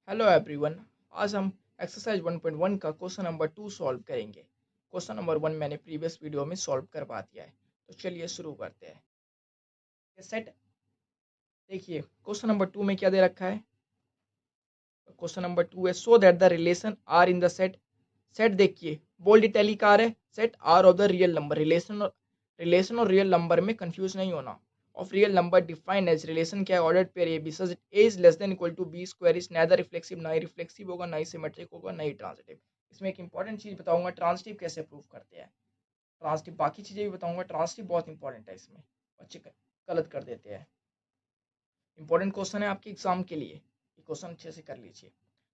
Hello everyone. आज हम exercise 1.1 का क्वेश्चन नंबर 2 सॉल्व करेंगे। क्वेश्चन नंबर 1 मैंने प्रीवियस वीडियो में सॉल्व करवा दिया है, तो चलिए शुरू करते हैं। सेट देखिए, क्वेश्चन नंबर 2 में क्या दे रखा है। क्वेश्चन नंबर 2 है so that the relation R in the set. Set देखिए, बोल्ड इटैलिक है, set R of the real number. Relation और रियल नंबर में कंफ्यूज नहीं होना। Of real number define as relation क्या है, ordered pair A B such a is less than equal to b square is neither reflexive, ना ही reflexive होगा, ना ही सिमेट्रिक होगा, ना ही ट्रांजिटिव। इसमें एक इंपॉर्टेंट चीज बताऊंगा, ट्रांजिटिव कैसे प्रूव करते हैं। ट्रांजिटिव बाकी चीजें भी बताऊंगा, ट्रांजिटिव बहुत इंपॉर्टेंट है। इसमें बच्चे गलत कर देते हैं। इंपॉर्टेंट क्वेश्चन है आपके एग्जाम के लिए, ये क्वेश्चन अच्छे से कर लीजिए।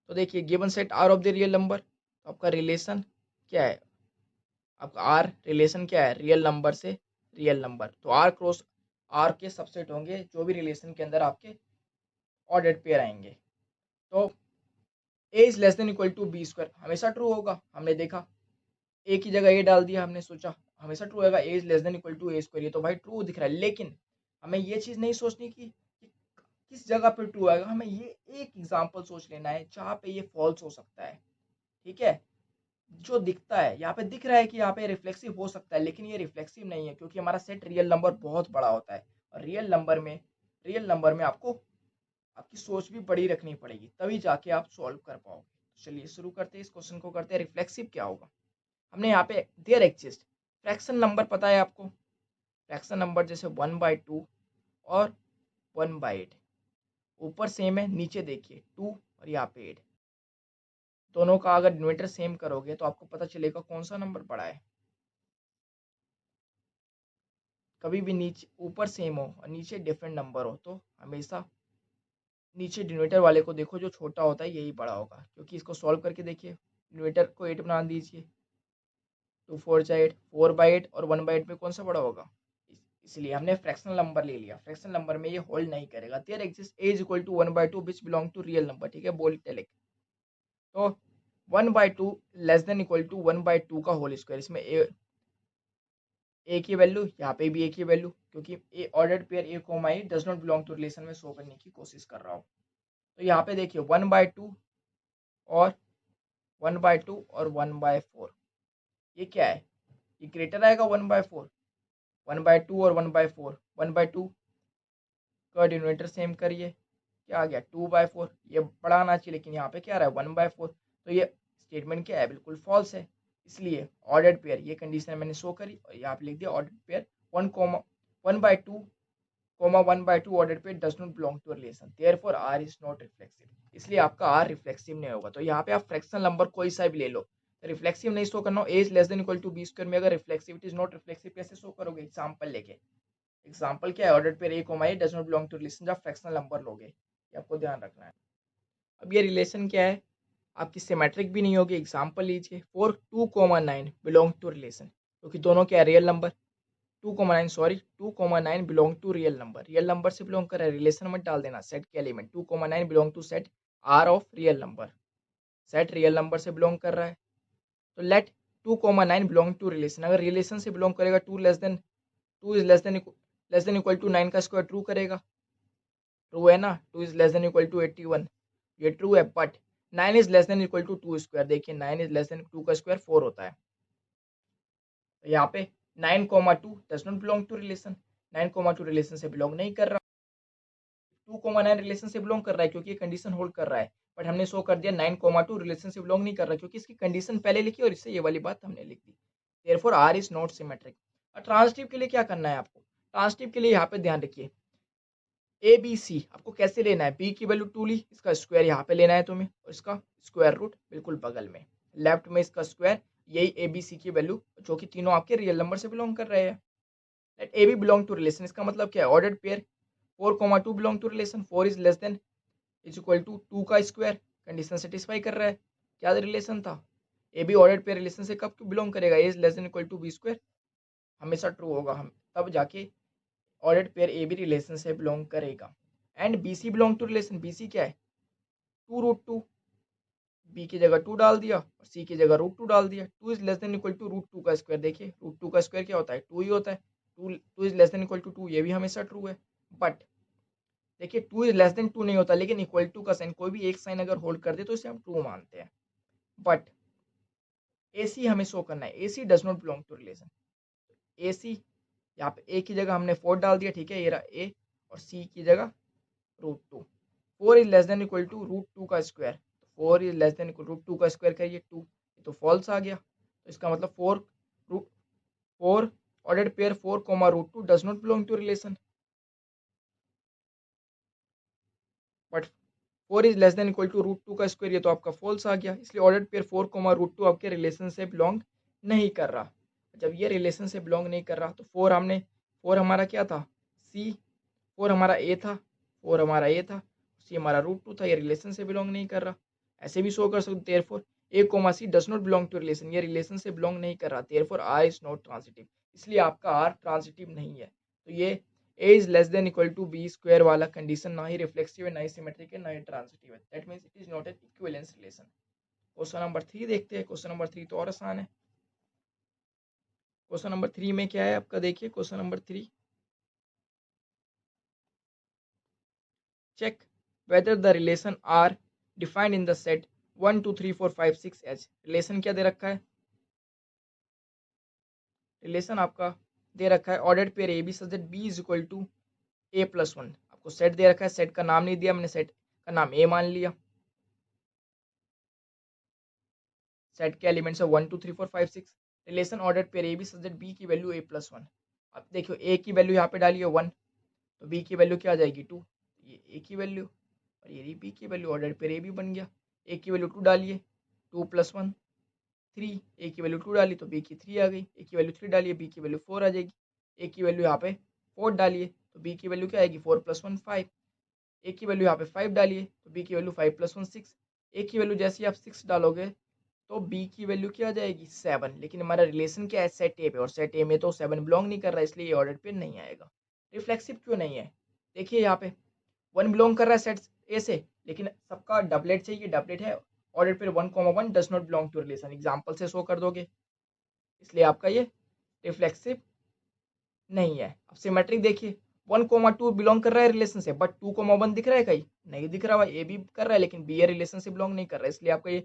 तो देखिए, given set R of the real number, तो आपका रिलेशन क्या है, आपका आर रिलेशन क्या है, रियल नंबर से रियल नंबर। तो आर क्रॉस आर के सबसेट होंगे जो भी रिलेशन के अंदर आपके ऑर्डर्ड पेयर आएंगे। तो a is less than equal to b square हमेशा ट्रू होगा। हमने देखा ए की जगह ए डाल दिया, हमने सोचा हमेशा ट्रू होगा, a is less than equal to a square, ये तो भाई ट्रू दिख रहा है। लेकिन हमें ये चीज नहीं सोचनी कि किस जगह पे ट्रू आएगा, हमें ये एक एग्जांपल सोच लेना है जहाँ पे ये फॉल्स हो सकता है। ठीक है, जो दिखता है यहाँ पे दिख रहा है कि यहाँ पे रिफ्लेक्सिव हो सकता है, लेकिन ये रिफ्लेक्सिव नहीं है क्योंकि हमारा सेट रियल नंबर बहुत बड़ा होता है। और रियल नंबर में आपको आपकी सोच भी बड़ी रखनी पड़ेगी, तभी जाके आप सॉल्व कर पाओगे। तो चलिए शुरू करते हैं, इस क्वेश्चन को करते हैं। रिफ्लेक्सिव क्या होगा, हमने यहाँ पे देयर एक्सिस्ट फ्रैक्शन नंबर पता है आपको। फ्रैक्शन नंबर जैसे 1/2 और 1/8, ऊपर सेम है, नीचे देखिए 2 और यहाँ पे 8। दोनों का अगर डिनोमिनेटर सेम करोगे तो आपको पता चलेगा कौन सा नंबर बड़ा है। कभी भी नीचे ऊपर सेम हो और नीचे डिफरेंट नंबर हो तो हमेशा नीचे डिनोमिनेटर वाले को देखो, जो छोटा होता है यही बड़ा होगा। क्योंकि इसको सॉल्व करके देखिए, डिनोमिनेटर को 8 बना दीजिए, 2 4 जा 8, 4/8 और 1/8 में कौन सा बड़ा होगा। इसलिए हमने फ्रैक्शनल नंबर ले लिया, फ्रैक्शनल नंबर में ये होल्ड नहीं करेगा। There exist A is equal to 1/2 which belong to real number. ठीक है, बोल्ड इटैलिक। तो 1/2 लेस देन इक्वल टू 1/2 का होल स्क्वायर। इसमें ए की वैल्यू, यहाँ पे भी ए की वैल्यू, क्योंकि a ordered pair A comma a does not belong to relation में शो करने की कोशिश कर रहा हूँ। तो यहाँ पे देखिए 1/2 और 1/2 और 1/4, ये क्या है, ये ग्रेटर आएगा 1/4। 1/2 और 1/4, 1/2 का डिनोमिनेटर सेम करिए, क्या आ गया 2/4। ये बड़ा आना चाहिए, लेकिन यहाँ पे क्या रहा है 1/4। तो ये स्टेटमेंट क्या है, बिल्कुल फॉल्स है। इसलिए ऑर्डर्ड पेयर, ये कंडीशन मैंने शो करी और यहाँ पे लिख दिया ordered pair 1/2 ordered pair does not belong to relation, therefore R is not reflexive. इसलिए आपका आर रिफ्लेक्सिव नहीं होगा। तो यहाँ पे आप फ्रैक्शनल नंबर कोई सा भी ले लो, रिफ्लेक्सिव नहीं शो करना। A is less than equal to b square में अगर रिफ्लेक्सिविटी इज नॉट रिफ्लेक्सिव कैसे शो करोगे, एग्जांपल लेके। एग्जांपल क्या है, ordered pair A comma a does not belong to relation, जब फ्रैक्शनल नंबर लोगे, ये आपको ध्यान रखना है। अब ये रिलेशन क्या है, आपकी सिमेट्रिक भी नहीं होगी। एग्जांपल लीजिए 4 2 9 बिलोंग टू रिलेशन, क्योंकि दोनों क्या है real number. 2 9 belong to real number से बिलोंग कर रहा है, रिलेशन मत डाल देना। सेट के element 2 9 belong to set R of real number, set real number से बिलोंग कर रहा है। तो लेट 2 9 बिलोंग टू रिलेशन, अगर रिलेशन से बिलोंग करेगा, 2 is less than equal to 9 का स्क्वायर ट्रू करेगा, ट्रू है ना। 2 is less than equal to 81, ये ट्रू है। But 9 is less than equal to 2 square, देखिए 9 इज लेस देन 2 का स्क्वायर 4 होता है। तो यहाँ पे 9 2 does not belong to relation, 9 2 relation से बिलोंग नहीं कर रहा। 2 9 रिलेशन से बिलोंग कर रहा है क्योंकि ये कंडीशन होल्ड कर रहा है। बट हमने शो कर दिया 9 2 रिलेशन से बिलोंग नहीं कर रहा, क्योंकि इसकी कंडीशन पहले लिखी और इससे ये वाली बात हमने लिख दी। Therefore R is not symmetric. और ट्रांजिटिव के लिए क्या करना है आपको, ट्रांजिटिव के लिए यहाँ पे ध्यान रखिए, ए बी सी आपको कैसे लेना है। बी की वैल्यू 2 ली, इसका स्क्वायर यहाँ पे लेना है तुम्हें, और इसका स्क्वायर रूट बिल्कुल बगल में लेफ्ट में इसका स्क्वायर। यही ए बी सी की वैल्यू, जो कि तीनों आपके रियल नंबर से बिलोंग कर रहे हैं। Let A B belong to relation, इसका मतलब क्या है, ordered pair 4 2 belong to relation, 4 is less than is equal to 2 का स्क्वायर, कंडीशन सेटिस्फाई कर रहा है। क्या रिलेशन था, a b ordered pair relation से कब बिलोंग करेगा, a is less than equal to b square, हमेशा ट्रू होगा। हम तब जाके ordered pair A B relation से बिलोंग करेगा। And B C belong to relation, B c क्या है 2 √2, बी की जगह 2 डाल दिया और सी की जगह √2 डाल दिया। 2 is less than equal to √2 का स्क्वायर, देखिए √2 का स्क्वायर क्या होता है 2 ही होता है। 2 is less than equal to 2, ये भी हमेशा ट्रू है। बट देखिए 2 इज लेस देन 2 नहीं होता, लेकिन इक्वल टू का साइन, कोई भी एक साइन अगर होल्ड कर दे तो इसे हम ट्रू मानते हैं। बट AC हमें शो करना है, AC does not belong to relation. AC यहाँ पे A की जगह हमने 4 डाल दिया, ठीक है, ये रहा A, और C की जगह √2। 4 is less than equal to √2 का square, 4 is less than equal √2 का स्क्वायर करिए 2, ये तो फॉल्स आ गया। तो इसका मतलब 4 ordered pair 4 √2 does not belong to relation. But 4 is less than equal to √2 का स्क्वायर, ये तो आपका फॉल्स आ गया, इसलिए ऑर्डर्ड पेयर 4 √2 आपके रिलेशन से बिलोंग नहीं कर रहा। जब ये रिलेशन से बिलोंग नहीं कर रहा तो 4 हमारा क्या था, C, 4 हमारा A था, 4 हमारा A था, C हमारा √2 था, ये रिलेशन से बिलोंग नहीं कर रहा। ऐसे भी शो कर सकते, therefore A, C does not belong to relation, ये रिलेशन से बिलोंग नहीं कर रहा, therefore R is not transitive, इसलिए आपका R ट्रांसिटिव नहीं है। तो ये A is less than equal to B square वाला कंडीशन ना ही रिफ्लेक्सिव है, ना ही सिमेट्रिक है, ना ही ट्रांसिटिव है, that means it is not an equivalence relation. Question number 3 देखते हैं। क्वेश्चन नंबर 3 तो और आसान है। क्वेश्चन नंबर 3 में क्या है आपका, देखिए question number 3, check whether the relation R defined in the set 1 2 3 4 5 6 H, relation क्या दे रखा है, रिलेशन आपका दे रखा है ordered pair A B such that b is equal to A+1। आपको सेट दे रखा है, सेट का नाम नहीं दिया, मैंने सेट का नाम ए मान लिया। सेट के एलिमेंट्स है 1 2 3 4 5 6। Relation ordered pair A B such that b की वैल्यू A+1। अब देखियो ए की वैल्यू यहाँ पे डालिए 1, तो बी की वैल्यू क्या आ जाएगी 2, ये ए की वैल्यू और ये बी की वैल्यू, ऑर्डर्ड पेयर ए बी बन गया। ए की वैल्यू 2 डालिए, 2 + 1 3, ए की वैल्यू 2 डाली तो बी की 3 आ गई, ए की वैल्यू 3 डालिए बी की वैल्यू 4 आ जाएगी, ए की वैल्यू यहाँ पे 4 डालिए तो बी की वैल्यू क्या आएगी 4 + 1 5, ए की वैल्यू यहाँ पे 5 डालिए तो बी की वैल्यू 5 + 1 6, ए की वैल्यू जैसे ही आप 6 डालोगे तो बी की वैल्यू क्या आ जाएगी 7। लेकिन हमारा रिलेशन क्या है, सेट ए पे, और सेट ए में तो 7 बिलोंग नहीं कर रहा है, इसलिए ये ऑर्डर पे नहीं आएगा। रिफ्लेक्सिव क्यों नहीं है, देखिए यहाँ पे 1 बिलोंग कर रहा है सेट ए से, लेकिन सबका डबलेट चाहिए, डबलेट है, ऑर्डर पे 1, 1 does not belong to relation, example से शो कर दोगे, इसलिए आपका ये रिफ्लेक्सिव नहीं है। अब सिमेट्रिक देखिए 1, 2 बिलोंग कर रहा है रिलेशन से, बट 2, 1 दिख रहा है कहीं नहीं दिख रहा, ए भी कर रहा है लेकिन बी ए रिलेशन से बिलोंग नहीं कर रहा है,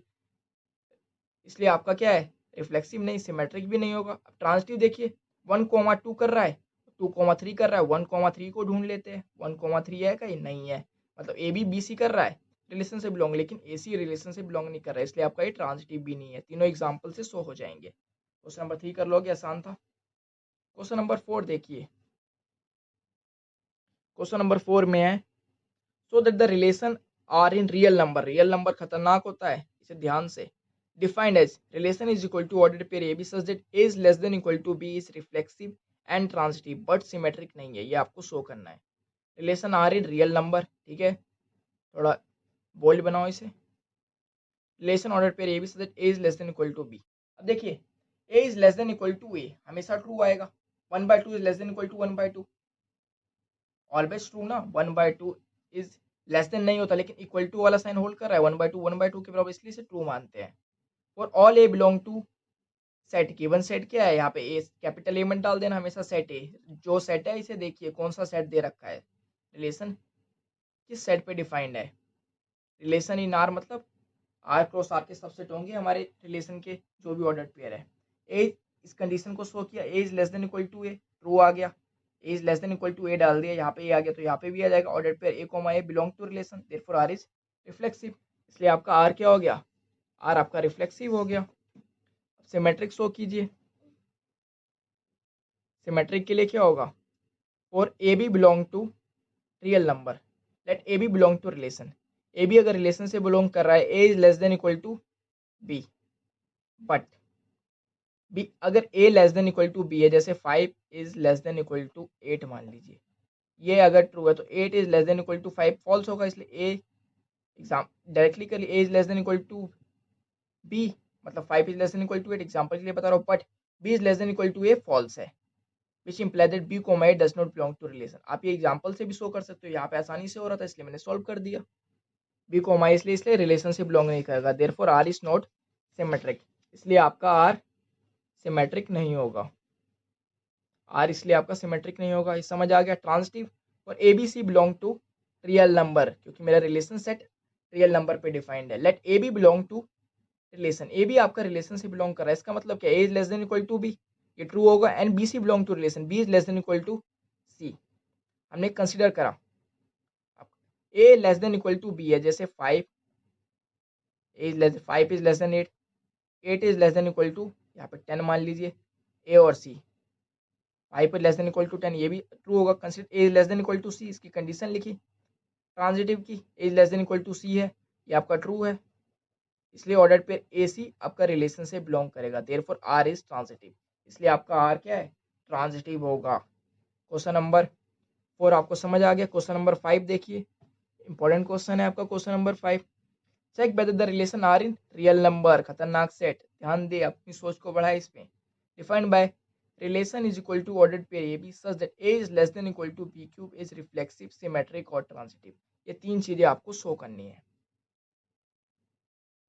इसलिए आपका क्या है, रिफ्लेक्सिव नहीं, सिमेट्रिक भी नहीं होगा। अब ट्रांजिटिव देखिए 1, 2 कर रहा है, 2, 3 कर रहा है, 1, 3 को ढूंढ लेते हैं, 1, 3 है कहीं नहीं है, मतलब ए बी बी सी कर रहा है रिलेशन से बिलोंग, लेकिन ए सी रिलेशन से बिलोंग नहीं कर रहा है, इसलिए आपका ये ट्रांजिटिव भी नहीं है। तीनों एग्जाम्पल से शो हो जाएंगे। क्वेश्चन नंबर 3 कर लोगे, आसान था। क्वेश्चन नंबर 4 देखिए, क्वेश्चन नंबर 4 में है so that the relation R in real number खतरनाक होता है, इसे ध्यान से, defined as relation is equal to order pair A B such that A is less than equal to b is reflexive and transitive but symmetric नहीं है, ये आपको शो करना है। Relation R in real number, ठीक है, थोड़ा bold बनाओ इसे। Relation order pair A B such that A is less than equal to b. अब देखिए a is less than equal to a हमेशा ट्रू आएगा, 1/2 is less than equal to 1/2, always true ना। 1/2 इज लेस देन नहीं होता, लेकिन equal to वाला sign hold कर रहा है, 1/2 के बराबर, इसलिए इसे ट्रू मानते हैं। और all A belong to set, given set क्या है, यहाँ पे ए कैपिटल ए मत डाल देना, हमेशा सेट ए, जो सेट है इसे देखिए कौन सा सेट दे रखा है, रिलेशन किस सेट पे डिफाइंड है, रिलेशन इन आर, मतलब आर क्रॉस आर के सबसेट होंगे हमारे रिलेशन के जो भी ऑर्डर पेयर है। ए इस कंडीशन को शो किया, a is less than equal to a, true आ गया, a is less than equal to a डाल दिया, यहाँ पे ए आ गया तो यहाँ पे भी आ जाएगा, order pair a, belong to relation, therefore R is reflexive, इसलिए आपका आर क्या हो गया, आर आपका रिफ्लेक्सिव हो गया। सिमेट्रिक शो कीजिए, सिमेट्रिक के लिए क्या होगा, और A B belong to real number, let A B belong to relation, A B अगर रिलेशन से बिलोंग कर रहा है, a is less than equal to b, but b अगर a less than equal to b है, जैसे 5 is less than equal to 8 मान लीजिए, ये अगर ट्रू है तो 8 is less than equal to 5 false होगा, इसलिए ए एग्जाम डायरेक्टली कर लिए, a is less than equal to b, मतलब 5 is less than equal to 8, example के लिए बता रहा हूँ, but b is less than equal to a false है, which imply that b comma a does not belong to relation. आप ये example से भी शो कर सकते हो, यहाँ पे आसानी से हो रहा था इसलिए मैंने सॉल्व कर दिया, बी कोमा इसलिए रिलेशन से बिलोंग नहीं करेगा, therefore R is not symmetric, इसलिए आपका आर सिमेट्रिक नहीं होगा, आर इसलिए आपका सिमेट्रिक नहीं होगा, ये समझ आ गया। ट्रांजिटिव और A B C belong to real number, क्योंकि मेरा रिलेशन सेट रियल नंबर पे डिफाइंड है। Let A B belong to relation, a भी आपका रिलेशन से बिलोंग कर रहा है, इसका मतलब क्या, a is less than equal to b, ये ट्रू होगा। And B C belong to relation, b is less than equal to c. हमने कंसिडर करा a less than equal to b है, जैसे 5 5 is less than 8, 8 is less than equal to यहाँ पे 10 मान लीजिए, ए और c 5 is less than equal to 10, ये भी ट्रू होगा। Consider a is less than equal to c, इसकी कंडीशन लिखी ट्रांजिटिव की, a is less than equal to c है, ये आपका ट्रू है, इसलिए ऑर्डर पे ए सी आपका रिलेशन से बिलोंग करेगा, देयरफॉर आर इज ट्रांजिटिव, इसलिए आपका आर क्या है, ट्रांजिटिव होगा। क्वेश्चन नंबर 4 आपको समझ आ गया। क्वेश्चन नंबर 5 देखिए, इंपॉर्टेंट क्वेश्चन है आपका question number 5। Check whether the relation R in real number, खतरनाक सेट, ध्यान दे, अपनी सोच को बढ़ाए इसमें। Defined by relation is equal to ordered pair A B such that A is less than equal to B cube is reflexive symmetric और transitive. ये 3 चीजें आपको शो करनी है।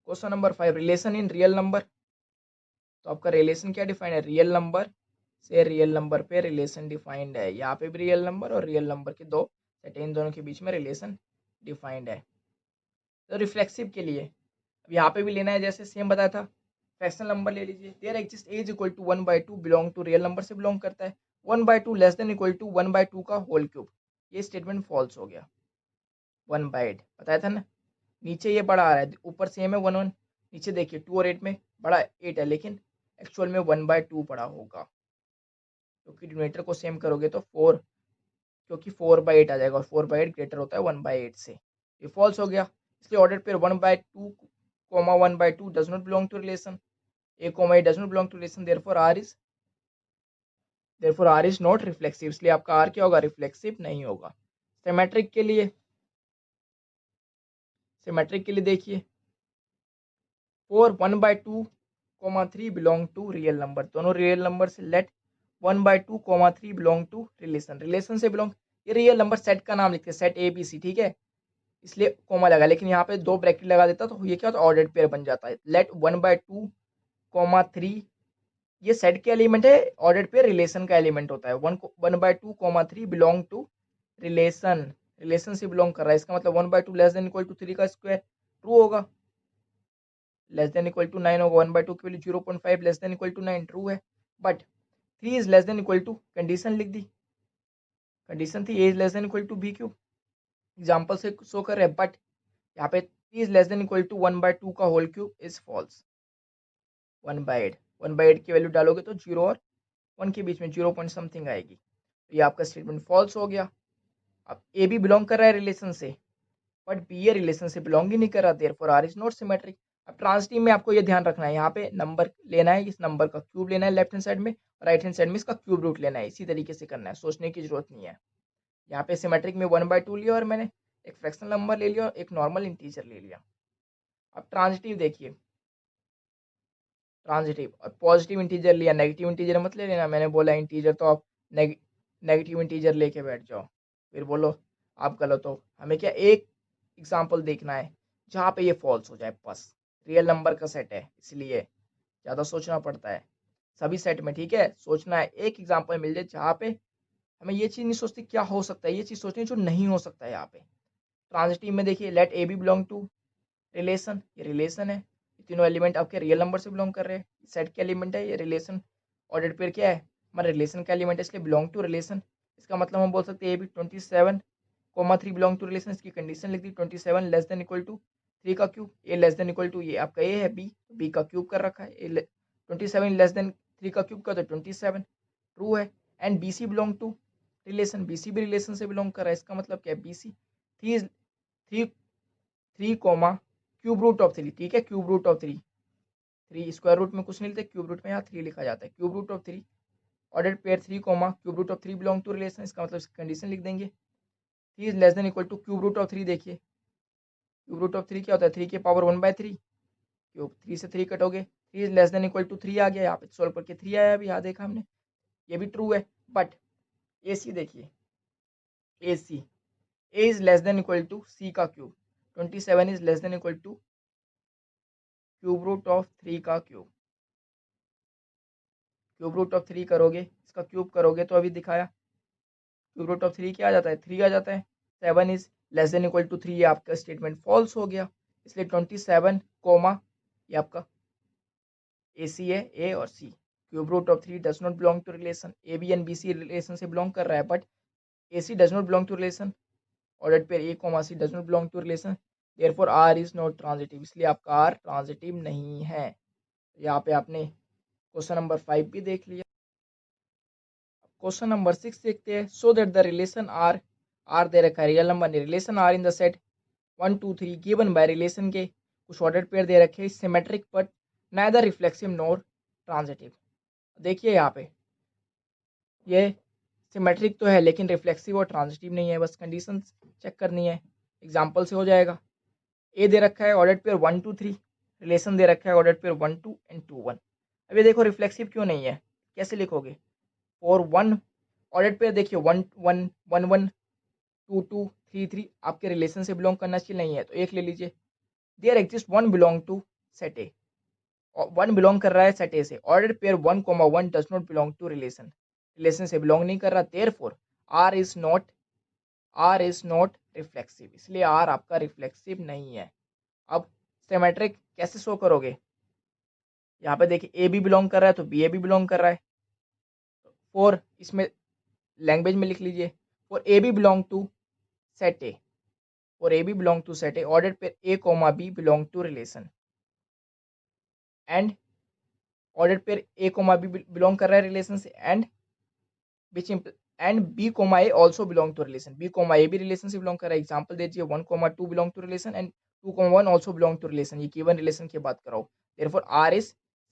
Question number 5, relation in real number, तो आपका relation क्या defined है, रियल नंबर से रियल नंबर पे रिलेशन डिफाइंड है, यहाँ पे भी रियल नंबर और रियल नंबर के दो सेट, इन दोनों के बीच में रिलेशन डिफाइंड है। तो रिफ्लेक्सिव के लिए अब यहाँ पे भी लेना है, जैसे सेम बताया था, फ्रैक्शनल नंबर ले लीजिए, there exist A is equal to 1/2 belong to real number से बिलोंग करता है, 1/2 लेस देन इक्वल टू 1/2 का होल क्यूब, ये स्टेटमेंट फॉल्स हो गया। 1/8 बताया था ना, नीचे ये बड़ा आ रहा है, ऊपर सेम है 1 1, नीचे देखिए 2 और 8 में बड़ा 8 है, लेकिन एक्चुअल में 1/2 बड़ा होगा, क्योंकि डिनोमिनेटर को सेम करोगे तो 4, क्योंकि 4/8 आ जाएगा और 4/8 ग्रेटर होता है 1/8 से, ये फॉल्स हो गया। इसलिए order pair 1/2 comma 1/2 does not belong to relation a comma a does not belong to relation, therefore r is not reflexive, इसलिए आपका r क्या होगा, रिफ्लेक्सिव नहीं होगा। सिमेट्रिक के लिए देखिए 4 1/2 3 बिलोंग टू रियल नंबर, दोनों रियल नंबर से, लेट 1/2 3 बिलोंग टू रिलेशन से बिलोंग, ये रियल नंबर सेट का नाम लिखते हैं, सेट ए बी सी, ठीक है, इसलिए कोमा लगा, लेकिन यहाँ पे 2 ब्रैकेट लगा देता तो ये क्या होता है, ऑर्डर्ड पेयर बन जाता है। लेट 1/2 3, ये सेट के एलिमेंट है, ऑर्डर्ड पेयर रिलेशन का एलिमेंट होता है। 1/2 3 बिलोंग टू रिलेशन से बिलोंग कर रहा है, इसका मतलब 1/2 लेस देन इक्वल टू 3 का स्क्वायर, ट्रू होगा। लेस देन इक्वल टू 9 होगा, 1/2 की value 0.5 less than equal to 9, true है। But 3 is less than equal to, condition लिख दी, कंडीशन थी A is less than equal to B cube, example से show कर रहे हैं, बट यहाँ पे 3 is less than equal to 1/2 का होल क्यूब इज फॉल्स। 1/8 की वैल्यू डालोगे तो 0 और 1 के बीच में 0 पॉइंट समथिंग आएगी, तो ये आपका स्टेटमेंट फॉल्स हो गया। अब ए भी बिलोंग कर रहा है रिलेशन से, बट बी ये रिलेशन से बिलोंग ही नहीं कर रहा, therefore R is not symmetric. अब ट्रांजिटिव में आपको ये ध्यान रखना है, यहाँ पे नंबर लेना है, इस नंबर का क्यूब लेना है लेफ्ट हैंड साइड में, और राइट हैंड साइड में इसका क्यूब रूट लेना है, इसी तरीके से करना है, सोचने की जरूरत नहीं है। यहाँ पे सिमेट्रिक में 1/2 लिया और मैंने एक फ्रैक्शनल नंबर ले लिया और एक नॉर्मल इंटीजर ले लिया। अब ट्रांजिटिव देखिए, ट्रांजिटिव और पॉजिटिव इंटीजर लिया, नेगेटिव इंटीजर मत ले लेना, मैंने बोला इंटीजर तो आप नेगेटिव इंटीजर लेके बैठ जाओ, फिर बोलो आप गलत हो। हमें क्या, एक एग्जाम्पल देखना है जहाँ पे ये फॉल्स हो जाए, बस रियल नंबर का सेट है इसलिए ज़्यादा सोचना पड़ता है, सभी सेट में ठीक है सोचना है, एक एग्जाम्पल मिल जाए जहाँ पे हमें ये चीज़ नहीं सोचती क्या हो सकता है, ये चीज़ सोचनी जो नहीं हो सकता है। यहाँ पे ट्रांजिटिव में देखिए, let A B belong to relation, ये रिलेशन है, ये तीनों एलिमेंट आपके रियल नंबर से बिलोंग कर रहे हैं, सेट के एलिमेंट है, ये रिलेशन ऑर्डर पेयर क्या है, हमारा रिलेशन का एलिमेंट है, इसलिए बिलोंग टू रिलेशन, इसका मतलब हम बोल सकते हैं A B 27 3 belong to relation, इसकी कंडीशन लिख दी 27 लेस देन इक्वल टू 3 का cube, A less than equal to, ये आपका ए है, बी का क्यूब कर रखा है, 27 लेस देन 3 का क्यूब का तो 27, ट्रू है। And B C belong to relation, B C भी रिलेशन से बिलोंग कर रहा है, इसका मतलब क्या है, B C 3 comma cube root of 3, ठीक है, cube root of 3 square root में कुछ नहीं लिखते, क्यूब रूट में यहाँ 3 लिखा जाता है, cube root of 3 order pair 3 comma cube root of 3 belong to relation, इसका मतलब कंडीशन लिख देंगे 3 is less than equal to cube root of 3, देखिए क्यूब रूट ऑफ 3 क्या होता है, 3 की पावर 1/3, क्यूब 3 से 3 कटोगे, 3 is less than equal to 3 आ गया, यहाँ पे सोल्व करके 3 आया, अभी यहाँ देखा हमने, ये भी ट्रू है। बट ए सी देखिए, A C A is less than equal to C का cube, 27 is less than equal to cube root of 3 का क्यूब, क्यूब रूट ऑफ 3 करोगे, इसका क्यूब करोगे तो अभी दिखाया क्यूब रूट ऑफ 3 क्या आ जाता है, 3 आ जाता है। 7 is less than equal to 3 ये आपका स्टेटमेंट फॉल्स हो गया, इसलिए 27 कोमा ये आपका ए सी है, ए और C. Cube root of 3 does not belong to relation, A B and B C relation से बिलोंग कर रहा है, but A C does not belong to relation, order pair A comma C does not belong to relation, therefore R is not transitive, इसलिए आपका are transitive नहीं है। यहाँ पे आपने क्वेश्चन नंबर 5 भी देख लिया। क्वेश्चन नंबर 6 देखते हैं। So that the relation R दे रखा है, real number relation R in the set 1 2 3 given by relation के कुछ ऑर्डर पेयर दे रखे, symmetric but neither reflexive nor transitive. देखिए यहाँ पे ये सिमेट्रिक तो है लेकिन रिफ्लेक्सिव और ट्रांजिटिव नहीं है, बस कंडीशन चेक करनी है, एग्जाम्पल से हो जाएगा। ए दे रखा है ऑर्डर पेयर 1 2 3, रिलेशन दे रखा है ऑर्डर पेयर 1 2 एंड 2 1। अब ये देखो रिफ्लेक्सिव क्यों नहीं है, कैसे लिखोगे? और 1 ऑर्डर पेयर देखिए 1 1 1 1 2 2 3 3 आपके रिलेशन से बिलोंग करना चाहिए, नहीं है तो एक ले लीजिए। There exist 1 belong to set A, 1 बिलोंग कर रहा है सेट ए से, order pair 1 1 does not belong to relation, relation से बिलोंग नहीं कर रहा, therefore R is not reflexive, इसलिए आर आपका रिफ्लेक्सिव नहीं है। अब सिमेट्रिक कैसे शो करोगे? यहाँ पे देखिए ए भी बिलोंग कर रहा है तो बी ए भी बिलोंग कर रहा है, फॉर इसमें लैंग्वेज में लिख लीजिए, for A B belong to set A, और A B belong to set A, order pair A comma B belong to relation, and order pair A comma B belong कर रहा है रिलेशन से, and which and B comma A also belong to relation, B comma A भी relation से belong कर रहा है। Example दीजिए 1 2 belong to relation and 2 1 also belong to relation, ये गिवन रिलेशन की बात कराओ, देयरफॉर आर इज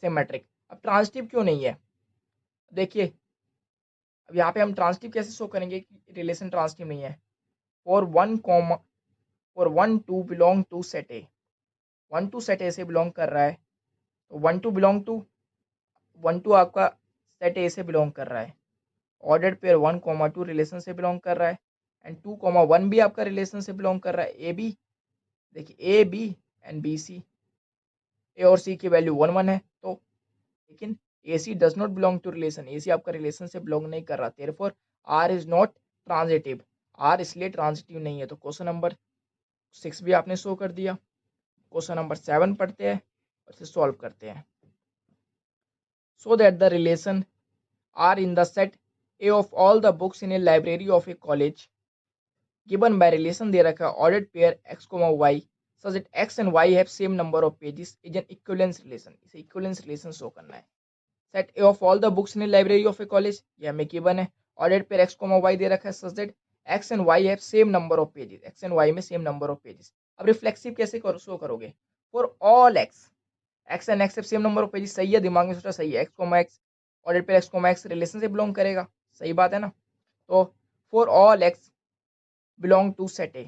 सिमेट्रिक। अब ट्रांजिटिव क्यों नहीं है? देखिए अब यहाँ पे हम ट्रांजिटिव कैसे शो करेंगे कि रिलेशन ट्रांजिटिव नहीं है? For 1 2 belong to set A, 1 2 set A से बिलोंग कर रहा है, तो 1 2 बिलोंग टू 1 2 आपका सेट ए से बिलोंग कर रहा है, ऑर्डर पेयर 1 2 रिलेशन से बिलोंग कर रहा है, एंड 2 1 भी आपका रिलेशन से बिलोंग कर रहा है। ए बी देखिए A B and B C, A और सी की वैल्यू 1 1 है, तो लेकिन A C does not belong to relation, A C आपका रिलेशन से बिलोंग नहीं कर रहा, therefore R is not transitive, R इसलिए ट्रांजिटिव नहीं है। तो क्वेश्चन नंबर 6 भी आपने शो कर दिया। क्वेश्चन नंबर 7 पढ़ते हैं और इसे सॉल्व करते हैं। So that the relation R in the set A of all the books in a library of a college given by relation दे रखा है, ordered pair x, y such that x and y have same number of pages is an equivalence relation, इसे equivalence relation show करना है। Set A of all the books in a library of a college, ये हमें given है, ordered pair x, y दे रखा है such that x and y have same number of pages, x and y में same number of pages। अब reflexive कैसे show करोगे? For all x and x have same number of pages, सही है, दिमाग में सोचा सही है, x, ordered pair x, x relation से बिलोंग करेगा, सही बात है ना। तो for all x belong to set A,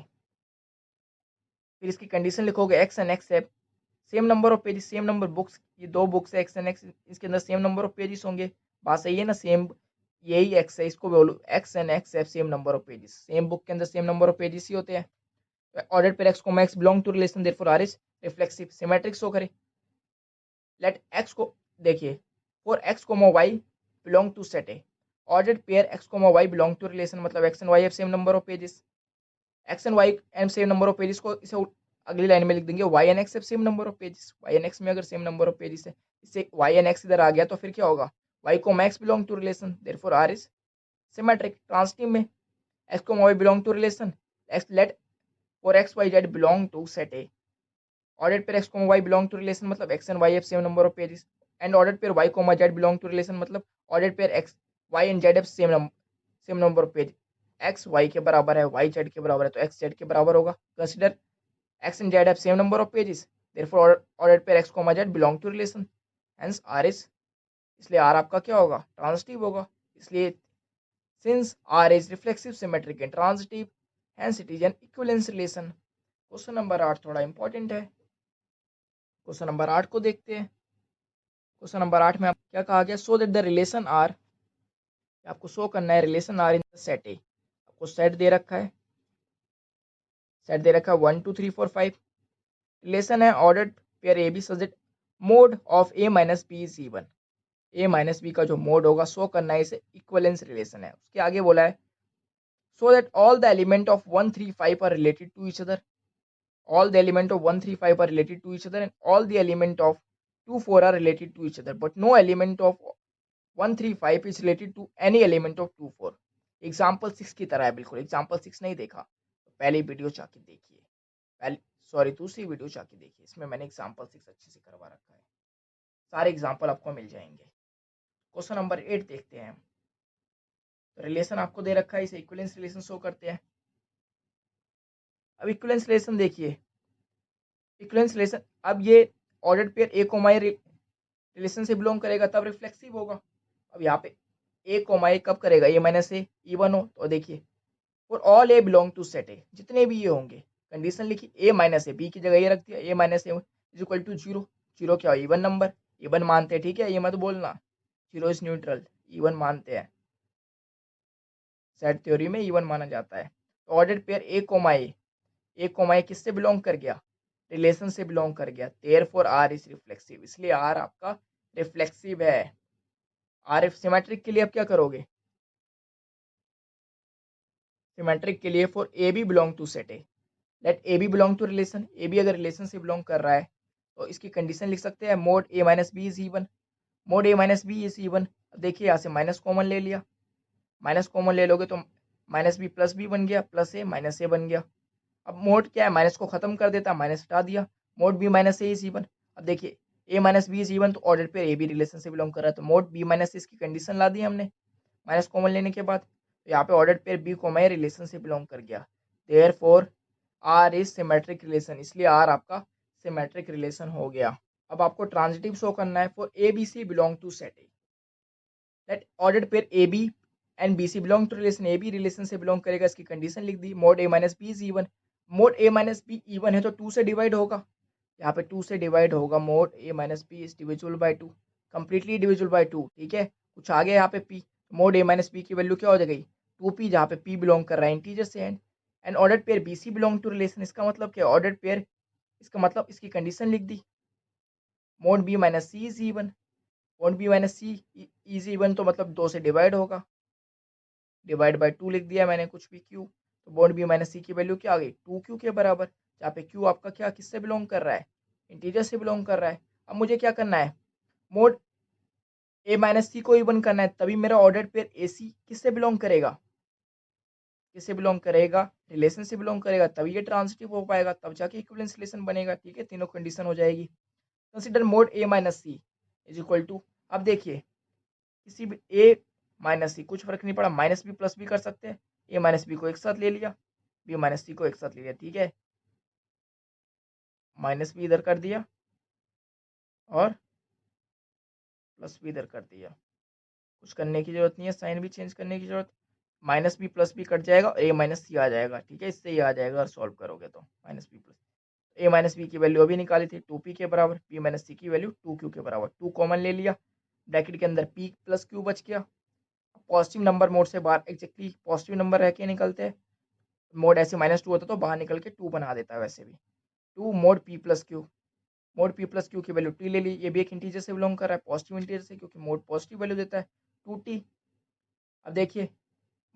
फिर इसकी कंडीशन लिखोगे x एंड x है same number of pages, same number books, ये दो बुक्स है x एंड x, इसके अंदर सेम नंबर ऑफ पेजेस होंगे, बात सही है ना, सेम यही x है, इसको बोलो x एंड x है same number of pages, same book के अंदर सेम नंबर ऑफ पेजेस ही होते हैं। Order pair x, x belong to relation, therefore R is reflexive, symmetric show करे। लेट x को देखिए, for x, y belong to set A, order pair x, y belong to relation, मतलब x and y have same number of pages, X and Y am same number of pages को इसे अगली line में लिख देंगे, Y and X same number of pages, Y and X में अगर same number of pages है, इससे वाई एंड एक्स इधर आ गया तो फिर क्या होगा, वाई को max belong to relation, therefore R is symmetric. Transitive में एक्स को Y belong to relation, X let for X Y Z belong to set A, order pair X को वाई बिलोंग टू रिलेशन मतलब X and Y have same number of pages, and order pair Y को Z belong to relation मतलब order pair X Y and Z have same number of page, X Y के बराबर है, Y Z के बराबर है, तो x Z के बराबर होगा। Consider X and Z have same number of pages, therefore order pair X comma Z belong to relation, hence R is, इसलिए आर आपका क्या होगा, ट्रांजिटिव होगा। इसलिए since R is reflexive, symmetric and transitive, hence it is an equivalence relation. Question number 8 थोड़ा important है, question number 8 को देखते हैं। क्वेश्चन नंबर 8 में क्या कहा गया, so that the relation R, आपको शो करना है relation R in set A, आपको सेट दे रखा है, सेट दे रखा है 1 2 3 4 5, रिलेशन है order pair A B, such that mod of A minus B is even, A minus B का जो मोड होगा शो करना है, इसे इक्विवेलेंस रिलेशन है। उसके आगे बोला है so that all the element of 1 3 5 are related to each other. All the element of 1 3 5 are related to each other, and all the element of 2 4 are related to each other, but no element of 1 3 5 is related to any element of 2 4. Example 6 की तरह है बिल्कुल। Example 6 नहीं देखा तो पहली video जाके देखिए, पहले सॉरी दूसरी वीडियो जाके देखिए, इसमें मैंने एग्जाम्पल 6 अच्छे से करवा रखा है, सारे एग्जाम्पल आपको मिल जाएंगे। क्वेश्चन नंबर 8 देखते हैं। तो रिलेशन आपको दे रखा है, इसे इक्विवेलेंस रिलेशन शो करते हैं। अब इक्विवेलेंस रिलेशन देखिए, इक्विवेलेंस रिलेशन, अब ये ऑर्डर्ड पेयर ए कोमा रिलेशन से बिलोंग करेगा तब रिफ्लेक्सिव होगा। अब यहाँ पे ए कोमा ए कब करेगा, ए माइनस ए इवन हो तो देखिए for all A belong to set A, जितने भी ये होंगे, कंडीशन लिखी ए माइनस ए, बी की जगह ये रख दिया, A minus A is equal to zero. Zero क्या हो, इवन नंबर, इवन मानते हैं, ठीक है, ये मत बोलना जीरो इज न्यूट्रल, इवन मानते हैं, सेट थ्योरी में इवन माना जाता है। तो ordered pair A comma A किससे बिलोंग कर गया, रिलेशन से बिलोंग कर गया, देयरफॉर आर इज रिफ्लेक्सिव, इसलिए आर आपका रिफ्लेक्सिव है। आर एफ सिमेट्रिक के लिए अब क्या करोगे, सिमेट्रिक के लिए for A B belong to set A, let A B belong to relation, A B अगर रिलेशन से बिलोंग कर रहा है तो इसकी कंडीशन लिख सकते हैं mod A minus B is even, mod A minus B is even. अब देखिए यहाँ से माइनस कॉमन ले लिया, माइनस कॉमन ले लोगे तो माइनस बी प्लस बी बन गया, प्लस ए माइनस ए बन गया। अब मोड क्या है, माइनस को खत्म कर देता, माइनस हटा दिया, mod B minus A is even. अब देखिए A minus B is even तो ऑर्डर पे ए बी रिलेशन से बिलोंग कर रहा है, तो मोड बी माइनस इसकी कंडीशन ला दी हमने माइनस कॉमन लेने के बाद, तो यहाँ पे order pair B comma relation से बिलोंग कर गया, therefore R is symmetric relation, इसलिए आर आपका सिमेट्रिक रिलेशन हो गया। अब आपको ट्रांजिटिव शो करना है for A B C belong to set A, that order pair A B and B C belong to relation, A B relation से belong करेगा, इसकी कंडीशन लिख दी, mod A minus B is even, mod A minus B even है तो 2 से divide होगा, यहाँ पे 2 से डिवाइड होगा, mod A minus B is divisible by 2, completely divisible by 2, ठीक है, कुछ आ गया यहाँ पे P, mod A minus B की वैल्यू क्या हो जाएगी 2p, जहाँ पे p बिलोंग कर रहा है इंटीजर से, and ordered pair B C belong to relation, इसका मतलब क्या, ऑर्डर्ड पेयर, इसका मतलब इसकी कंडीशन लिख दी, mod B minus C is even, mod B minus C is even तो मतलब 2 से डिवाइड होगा, डिवाइड बाय 2 लिख दिया मैंने, कुछ भी क्यू, तो मोड बी माइनस सी की वैल्यू क्या आ गई 2q के बराबर, जहाँ पे q आपका क्या किससे बिलोंग कर रहा है, इंटीजर से बिलोंग कर रहा है। अब मुझे क्या करना है, मोड ए माइनस सी को इवन करना है, तभी मेरा ऑर्डर्ड पेयर ए सी किससे बिलोंग करेगा, किससे बिलोंग करेगा, रिलेशन से बिलोंग करेगा, तभी ये ट्रांजिटिव हो पाएगा, तब जाके इक्विवेलेंस रिलेशन बनेगा, ठीक है, तीनों कंडीशन हो जाएगी। Consider mod A minus C is equal to, अब देखिए किसी भी ए माइनस सी कुछ फर्क नहीं पड़ा, माइनस बी प्लस बी कर सकते हैं, ए माइनस बी को एक साथ ले लिया, बी माइनस सी को एक साथ ले लिया, ठीक है, माइनस बी इधर कर दिया और प्लस बी इधर कर दिया, कुछ करने की जरूरत नहीं है, साइन भी चेंज करने की जरूरत, minus B plus B cut जाएगा, ए माइनस सी आ जाएगा, ठीक है, इससे ही आ जाएगा, और सॉल्व करोगे तो माइनस बी प्लस, ए माइनस बी की वैल्यू अभी निकाली थी 2p के बराबर, p माइनस सी की वैल्यू 2q के बराबर, 2 कॉमन ले लिया, ब्रैकेट के अंदर p प्लस q बच गया, पॉजिटिव नंबर मोड से बाहर एग्जैक्टली पॉजिटिव नंबर रह के निकलते हैं, मोड ऐसे -2 होता तो बाहर निकल के 2 बना देता है, वैसे भी 2 mode p plus q, mode p plus q की वैल्यू t ले ली, ये भी एक इंटीजर से बिलोंग कर रहा है, पॉजिटिव इंटीजर से, क्योंकि मोड पॉजिटिव वैल्यू देता है 2t। अब देखिए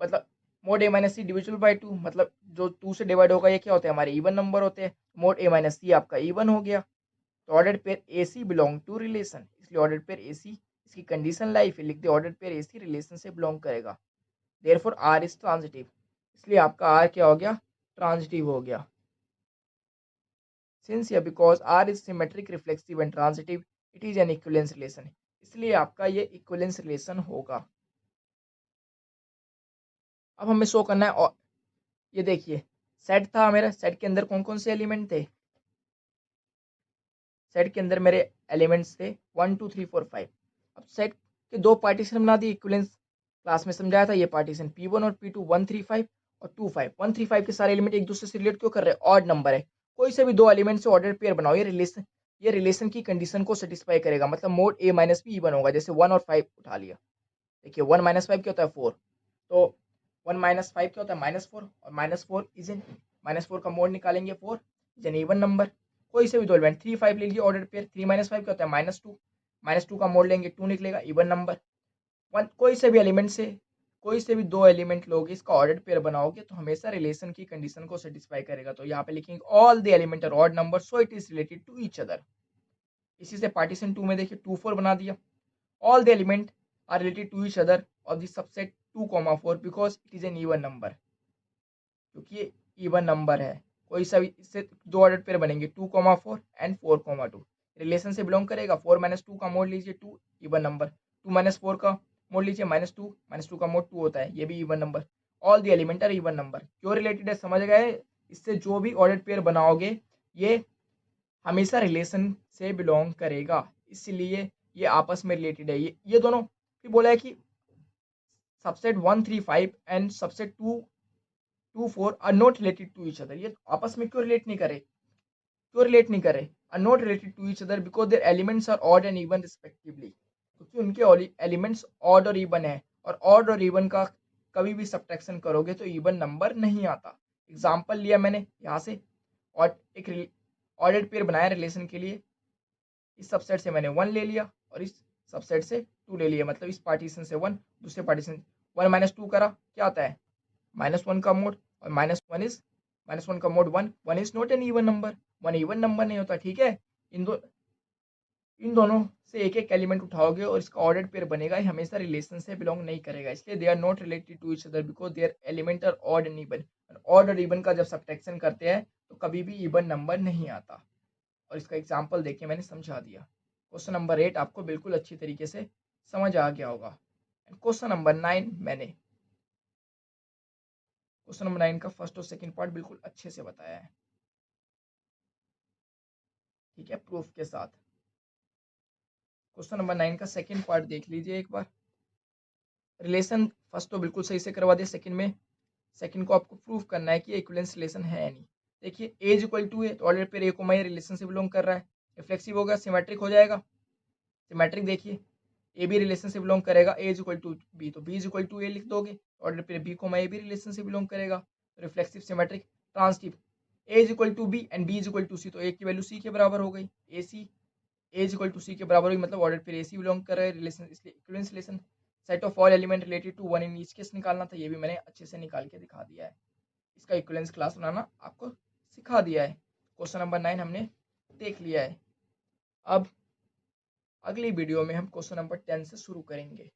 मतलब mod A minus C divisible by 2, मतलब जो 2 से डिवाइड होगा ये क्या होते हैं, हमारे इवन नंबर होते हैं, मोड ए माइनस सी आपका इवन हो गया, तो ordered pair A C belong to relation, इसलिए ऑर्डर्ड पेयर ए सी, इसकी कंडीशन लाई, फिर लिख दे ordered pair A C relation से बिलोंग करेगा, देयरफॉर आर इज ट्रांजिटिव, इसलिए आपका आर क्या हो गया, ट्रांजिटिव हो गया, सिंस या because R is symmetric reflexive and transitive it is an equivalence relation, इसलिए आपका ये इक्विवेलेंस रिलेशन होगा। अब हमें शो करना है, और ये देखिए सेट था मेरा, सेट के अंदर कौन कौन से एलिमेंट थे, सेट के अंदर मेरे एलिमेंट्स थे 1 2 3 4 5। अब सेट के दो पार्टीशन बना दिए, इक्विवेलेंस क्लास में समझाया था, ये पार्टीशन P1 और P2 1 3 5 और 2 5, 1 3 5 के सारे एलिमेंट एक दूसरे से रिलेट क्यों कर रहे हैं, ऑड नंबर है, कोई से भी दो एलिमेंट से ऑर्डर पेयर बनाओ, ये रिलेशन की कंडीशन को सेटिस्फाई करेगा, मतलब mod A minus B even होगा, जैसे 1 और 5 उठा लिया, देखिए 1 माइनस 5 क्या होता है 4, तो 1 माइनस 5 क्या होता है -4, और -4 इज एन, -4 का मोड निकालेंगे 4 इज एन इवन नंबर, कोई से भी दो एलिमेंट 3 5 ले लीजिए ऑर्डर पेयर, 3 माइनस 5 क्या होता है -2, -2 का मोड लेंगे 2 निकलेगा इवन नंबर, वन कोई से भी एलिमेंट से कोई से भी दो एलिमेंट लोगे, इसका ऑर्डर पेयर बनाओगे तो हमेशा रिलेशन की कंडीशन को सेटिस्फाई करेगा। तो यहाँ पे लिखेंगे all the element are odd number so it is related to each other. इसी से पार्टीशन 2 में देखिए 2 4 बना दिया। All the element are related to each other of the subset 2, 4 because it is an even number, क्योंकि ये even number है। कोई सा भी इससे दो ऑर्डर पेयर बनेंगे 2, 4 एंड 4, 2। रिलेशन से बिलोंग करेगा। 4 - 2 का मोड लीजिए 2, इवन नंबर। 2 - 4 का मोड लीजिए -2 का मोड 2 होता है, ये भी even number. All the element are even number. क्यों रिलेटेड है समझ गए। इससे जो भी ऑर्डर पेयर बनाओगे ये हमेशा रिलेशन से बिलोंग करेगा, इसलिए ये आपस में रिलेटेड है। ये दोनों फिर बोला है कि subset 1 3 5 and subset 2 4 are not related to each other. ये आपस में क्यों रिलेट नहीं करे, are not related to each other because their elements are odd and even respectively, क्योंकि उनके एलिमेंट्स ऑड और इवन है, और ऑड और इवन का कभी भी सब्ट्रैक्शन करोगे तो इवन नंबर नहीं आता। एग्जाम्पल लिया मैंने यहाँ से, और एक ऑर्डर पेयर बनाया रिलेशन के लिए। इस सबसेट से मैंने 1 ले लिया और इस सबसेट से 2 ले लिया, मतलब इस पार्टीशन से 1, दूसरे पार्टीशन 1 - 2 करा, क्या आता है -1 का मोड, और -1 का mode 1 1 is not N even number, 1 even number नहीं होता। ठीक है, इन दोनों से एक एक एलिमेंट उठाओगे और इसका ऑर्डर पेयर बनेगा, ये हमेशा रिलेशन से बिलोंग नहीं करेगा, इसलिए they are not related to each other because their element are odd and even. Odd और इवन का जब सब्ट्रैक्शन करते हैं तो कभी भी इवन नंबर नहीं आता। और इसका एग्जाम्पल देखिए मैंने समझा दिया। क्वेश्चन नंबर 8 आपको बिल्कुल अच्छी तरीके से समझ आ गया होगा। क्वेश्चन नंबर 9 मैंने क्वेश्चन नंबर 9 का फर्स्ट और सेकंड पार्ट बिल्कुल अच्छे से बताया है, ठीक है, प्रूफ के साथ। क्वेश्चन नंबर 9 का सेकंड पार्ट देख लीजिए एक बार। रिलेशन फर्स्ट तो बिल्कुल सही से करवा दिया, सेकंड को आपको प्रूफ करना है कि इक्विवेलेंस रिलेशन है या नहीं। देखिए एज इक्वल टू है तो ऑर्डर पेयर ए को मैं रिलेशन से बिलोंग कर रहा है, रिफ्लेक्सिव होगा, सिमेट्रिक हो जाएगा। सिमेट्रिक देखिए ए भी रिलेशन से बिलोंग करेगा, a is equal to B तो बी इज इक्वल टू ए लिख दोगे, ऑर्डर पेयर बी को मैं ए भी रिलेशन से बिलोंग करेगा। Reflexive, symmetric, transitive, A is equal to B and B is equal to C तो ए की वैल्यू सी के बराबर हो गई, A C A is equal to C के बराबर होगी, मतलब order pair A C belong कर रहा है रिलेशन, इसलिए equivalence relation. Set of all element related to one in each case निकालना था, ये भी मैंने अच्छे से निकाल के दिखा दिया है। इसका इक्विवेलेंस क्लास बनाना आपको सिखा दिया है। क्वेश्चन नंबर 9 हमने देख लिया है। अब अगली वीडियो में हम क्वेश्चन नंबर 10 से शुरू करेंगे।